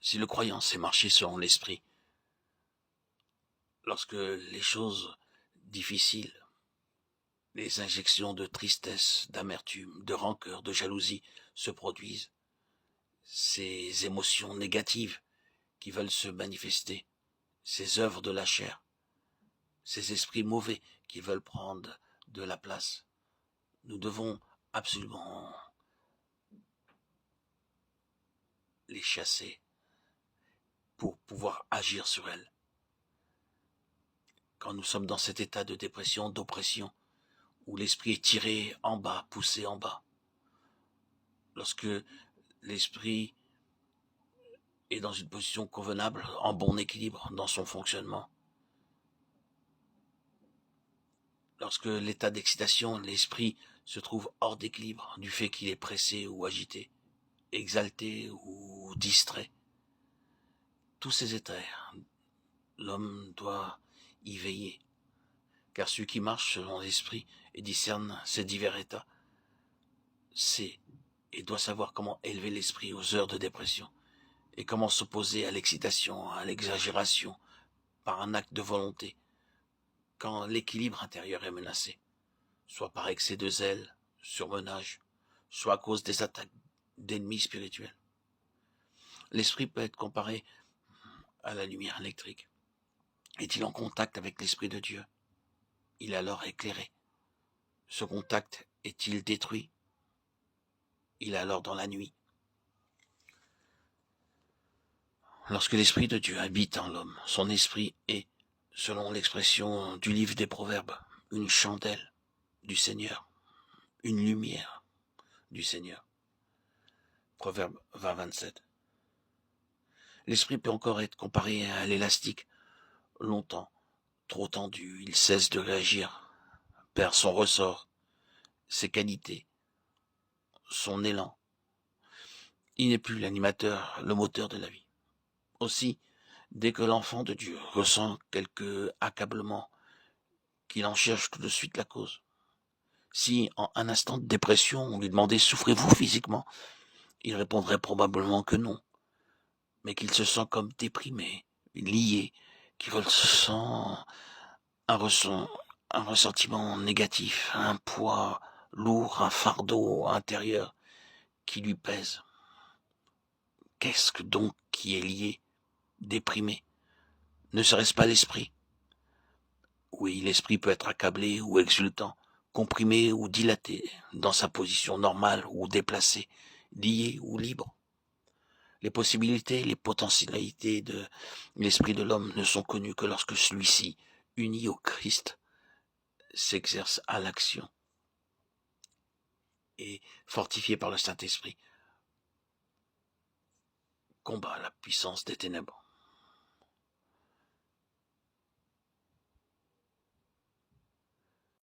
Si le croyant sait marcher selon l'esprit, lorsque les choses difficiles, les injections de tristesse, d'amertume, de rancœur, de jalousie se produisent, ces émotions négatives qui veulent se manifester, ces œuvres de la chair, ces esprits mauvais qui veulent prendre de la place, nous devons absolument les chasser pour pouvoir agir sur elles. Quand nous sommes dans cet état de dépression, d'oppression, où l'esprit est tiré en bas, poussé en bas, lorsque l'esprit est dans une position convenable, en bon équilibre dans son fonctionnement, lorsque l'état d'excitation, l'esprit se trouve hors d'équilibre du fait qu'il est pressé ou agité, exalté ou distrait, tous ces états, l'homme doit y veiller, car celui qui marche selon l'esprit et discerne ces divers états sait et doit savoir comment élever l'esprit aux heures de dépression et comment s'opposer à l'excitation, à l'exagération, par un acte de volonté, quand l'équilibre intérieur est menacé, soit par excès de zèle, surmenage, soit à cause des attaques d'ennemis spirituels. L'esprit peut être comparé à la lumière électrique. Est-il en contact avec l'Esprit de Dieu? Il est alors éclairé. Ce contact est-il détruit? Il est alors dans la nuit. Lorsque l'Esprit de Dieu habite en l'homme, son esprit est, selon l'expression du livre des Proverbes, une chandelle du Seigneur, une lumière du Seigneur. Proverbe 20-27. L'esprit peut encore être comparé à l'élastique. Longtemps, trop tendu, il cesse de réagir, perd son ressort, ses qualités, son élan. Il n'est plus l'animateur, le moteur de la vie. Aussi, dès que l'enfant de Dieu ressent quelque accablement, qu'il en cherche tout de suite la cause. Si, en un instant de dépression, on lui demandait « Souffrez-vous physiquement ?» il répondrait probablement que non, mais qu'il se sent comme déprimé, lié, qu'il ressent un ressentiment négatif, un poids lourd, un fardeau intérieur qui lui pèse. Qu'est-ce que donc qui est lié, déprimé? Ne serait-ce pas l'esprit? Oui, l'esprit peut être accablé ou exultant, comprimé ou dilaté, dans sa position normale ou déplacée, lié ou libre. Les possibilités, les potentialités de l'esprit de l'homme ne sont connues que lorsque celui-ci, uni au Christ, s'exerce à l'action et fortifié par le Saint-Esprit, combat la puissance des ténèbres.